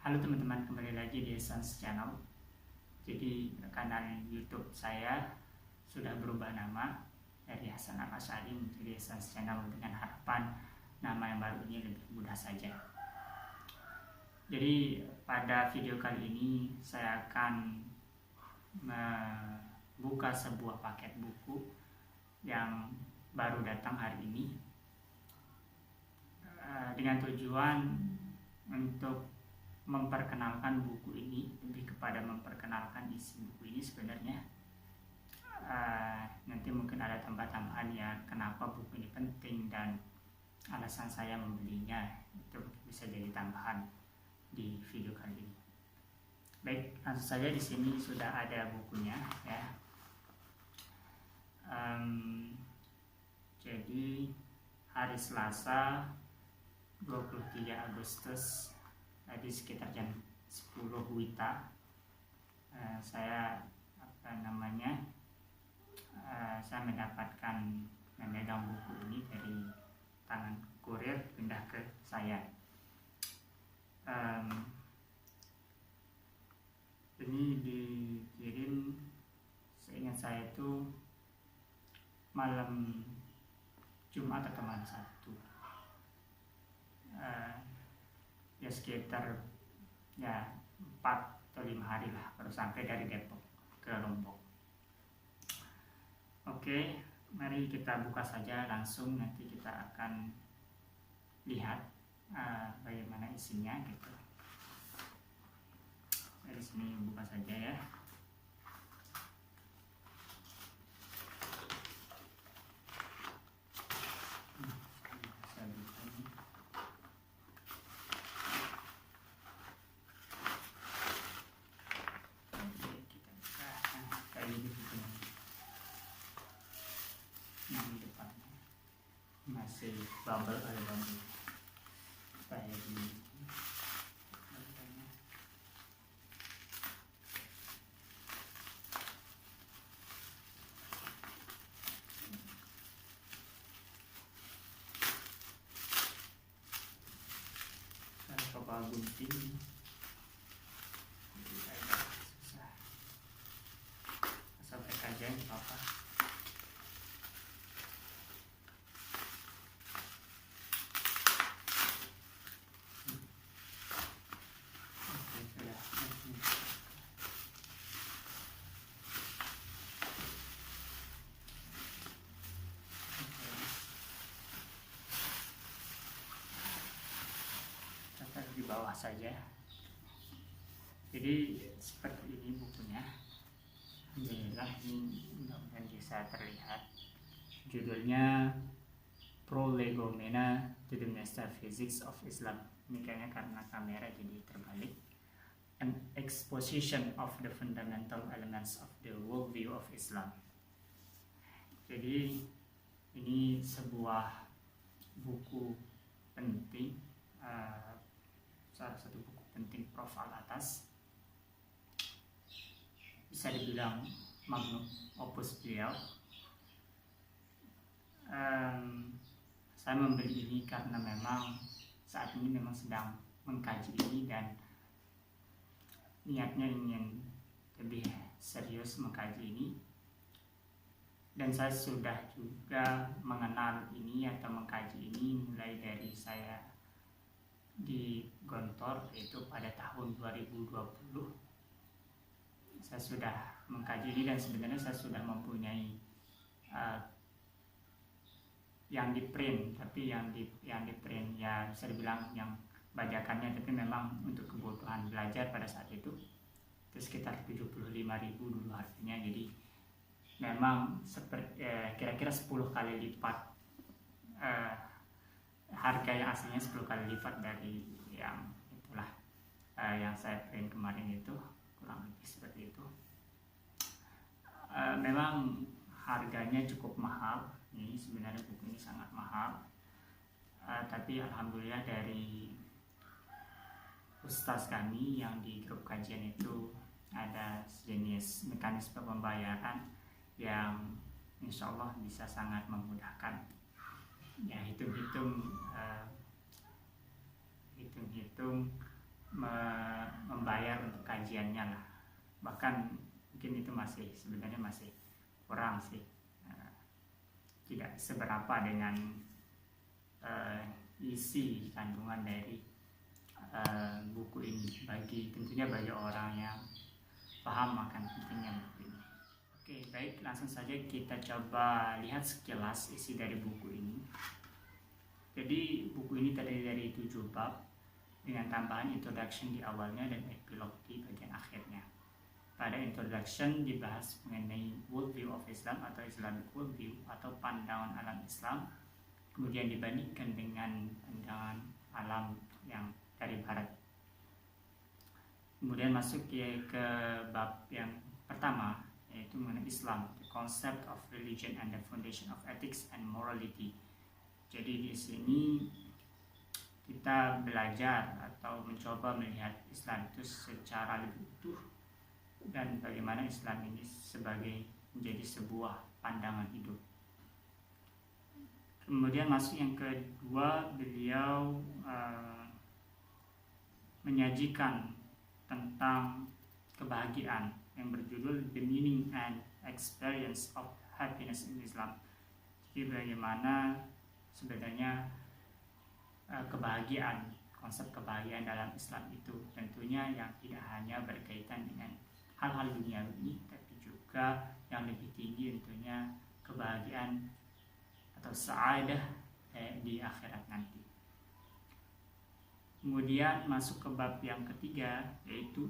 Halo teman-teman, kembali lagi di Essence Channel. Jadi kanal YouTube saya sudah berubah nama dari Hasan Al-Asy'ari menjadi Essence Channel dengan harapan nama yang baru ini lebih mudah saja. Jadi pada video kali ini saya akan membuka sebuah paket buku yang baru datang hari ini dengan tujuan untuk memperkenalkan buku ini, lebih kepada memperkenalkan isi buku ini sebenarnya. Nanti mungkin ada tambahan ya kenapa buku ini penting dan alasan saya membelinya, itu bisa jadi tambahan di video kali ini. Baik, langsung saja. Di sini sudah ada bukunya ya. Jadi hari Selasa 23 Agustus tadi sekitar jam 10 WITA saya saya mendapatkan memegang buku ini dari tangan kurir pindah ke saya. Ini dikirim seingat saya itu malam Jumat atau malam Sabtu. Ya sekitar 4 atau 5 hari lah baru sampai dari Depok ke Lombok. Oke, mari kita buka saja langsung, nanti kita akan lihat bagaimana isinya gitu. Dari sini buka saja ya. Masih bubble, ada bubble kayak gini. Saya coba gunting, agak susah. Sampai kajian apa? Di bawah saja. Jadi seperti ini bukunya. Alhamdulillah, ini mudah-mudahan bisa terlihat. Judulnya Prolegomena to the Metaphysics of Islam. Ini kayaknya karena kamera jadi terbalik. An exposition of the fundamental elements of the worldview of Islam. Jadi ini sebuah buku penting, salah satu buku penting Prof. Al-Atas, bisa dibilang magnum opus beliau. Saya membeli ini karena memang saat ini memang sedang mengkaji ini dan niatnya ingin lebih serius mengkaji ini. Dan saya sudah juga mengenal ini atau mengkaji ini mulai dari saya di Gontor, yaitu pada tahun 2020. Saya sudah mengkaji ini dan sebenarnya saya sudah mempunyai yang di print, tapi yang di print ya bisa dibilang yang bajakannya, tapi memang untuk kebutuhan belajar pada saat itu sekitar 75.000 dulu harganya. Jadi memang seperti kira-kira 10 kali lipat harga yang aslinya, 10 kali lipat dari yang itulah yang saya print kemarin itu, kurang lebih seperti itu. Memang harganya cukup mahal. Ini sebenarnya buku ini sangat mahal, tapi alhamdulillah dari ustaz kami yang di grup kajian itu ada sejenis mekanisme pembayaran yang insya Allah bisa sangat memudahkan. Ya hitung-hitung membayar untuk kajiannya lah. Bahkan mungkin itu sebenarnya masih kurang sih, tidak seberapa dengan isi kandungan dari buku ini tentunya bagi orang yang paham akan pentingnya buku ini. Oke, baik, langsung saja kita coba lihat sekilas isi dari buku ini. Jadi buku ini terdiri dari 7 bab dengan tambahan introduction di awalnya dan epilog di bagian akhirnya. Pada introduction dibahas mengenai worldview of Islam atau Islamic worldview atau pandangan alam Islam, kemudian dibandingkan dengan pandangan alam yang dari Barat. Kemudian masuk ke bab yang pertama, yaitu mengenai Islam, the concept of religion and the foundation of ethics and morality. Jadi di sini kita belajar atau mencoba melihat Islam itu secara lebih utuh dan bagaimana Islam ini menjadi sebuah pandangan hidup. Kemudian masuk yang kedua, beliau menyajikan tentang kebahagiaan yang berjudul The Meaning and Experience of Happiness in Islam. Jadi bagaimana sebenarnya konsep kebahagiaan dalam Islam itu tentunya yang tidak hanya berkaitan dengan hal-hal duniawi, tapi juga yang lebih tinggi tentunya kebahagiaan atau sa'adah di akhirat nanti. Kemudian masuk ke bab yang ketiga, yaitu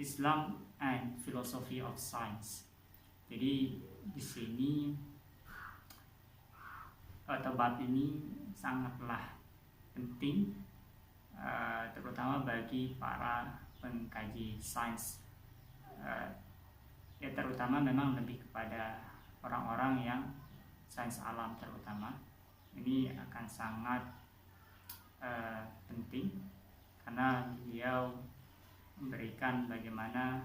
Islam and Philosophy of Science. Jadi di sini atau bab ini sangatlah penting, terutama bagi para pengkaji sains, ya terutama memang lebih kepada orang-orang yang sains alam terutama. Ini akan sangat penting karena beliau memberikan bagaimana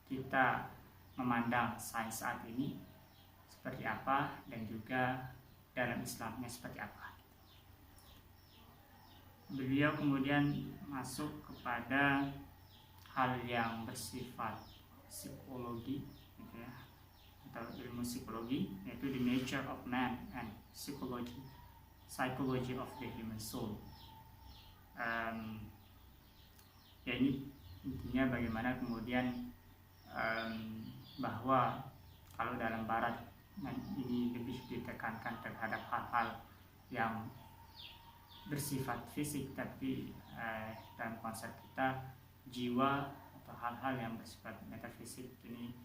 kita memandang sains saat ini seperti apa dan juga dalam Islamnya seperti apa. Beliau kemudian masuk kepada hal yang bersifat psikologi, gitu ya, atau ilmu psikologi, yaitu the nature of man and psychology of the human soul. Ya ini intinya bagaimana kemudian bahwa kalau dalam Barat ini lebih ditekankan terhadap hal-hal yang bersifat fisik, tapi dalam konsep kita jiwa atau hal-hal yang bersifat metafisik ini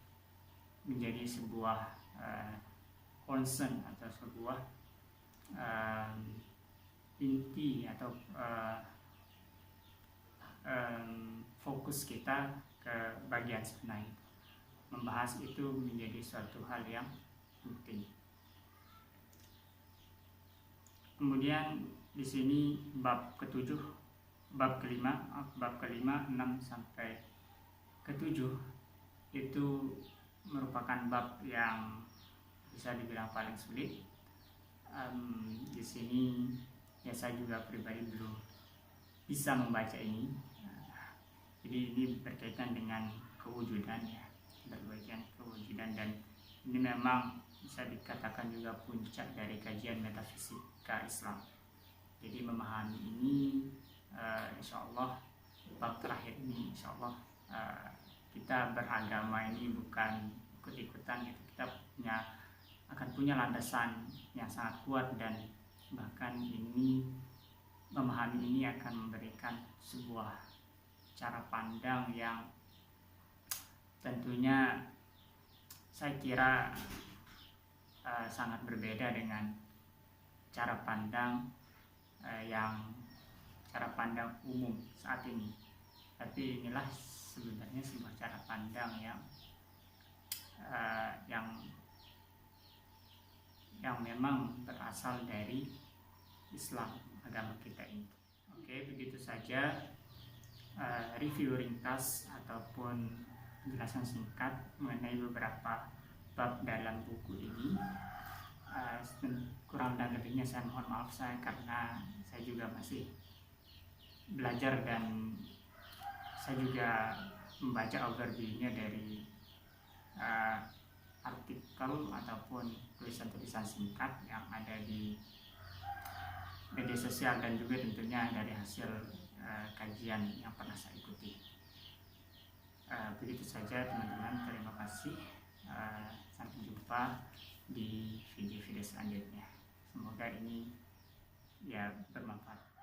menjadi sebuah concern atau sebuah inti atau fokus kita ke bagian sana itu. Membahas itu menjadi suatu hal yang penting. Kemudian di sini bab kelima, 6 sampai ke-7 itu merupakan bab yang bisa dibilang paling sulit. Di sini ya saya juga pribadi belum bisa membaca ini. Jadi ini berkaitan dengan kewujudan ya, berbagian kewujudan, dan ini memang bisa dikatakan juga puncak dari kajian metafisika Islam. Jadi memahami ini, insya Allah bab terakhir ini, insya Allah kita beragama ini bukan ikut-ikutan, gitu. Kita akan punya landasan yang sangat kuat, dan bahkan ini memahami ini akan memberikan sebuah cara pandang yang tentunya saya kira sangat berbeda dengan cara pandang umum saat ini. Tapi inilah sebenarnya sebuah cara pandang yang memang berasal dari Islam, agama kita ini. Oke, begitu saja review ringkas ataupun penjelasan singkat mengenai beberapa bab dalam buku ini. Kurang dan lebihnya saya mohon maaf karena saya juga masih belajar, dan saya juga membaca overview-nya dari artikel ataupun tulisan-tulisan singkat yang ada di media sosial, dan juga tentunya dari hasil kajian yang pernah saya ikuti. Begitu saja teman-teman, terima kasih. Sampai jumpa di video-video selanjutnya. Semoga ini ya bermanfaat.